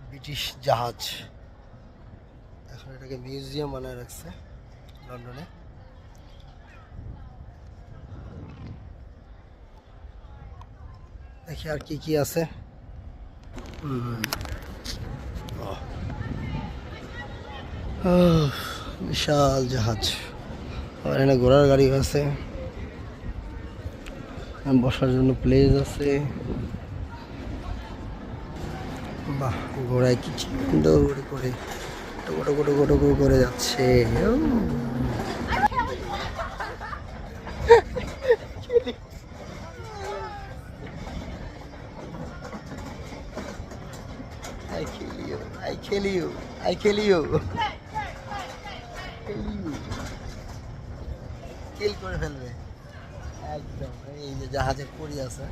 British জাহাজ। এখন এটাকে মিউজিয়াম বানায় রাখছে লন্ডনে। দেখি আর কি কি আছে। বিশাল জাহাজ। আর এখানে ঘোড়ার গাড়ি আছে, বসার জন্য প্লেস আছে। বাহ, ঘোড়ায় কি সুন্দর করে টোকো টোকো টোকো টোকো করে যাচ্ছে। I kill you, I kill you, I kill you. কিল করে ফেলবে একদম। এই যে জাহাজের পরি আছে।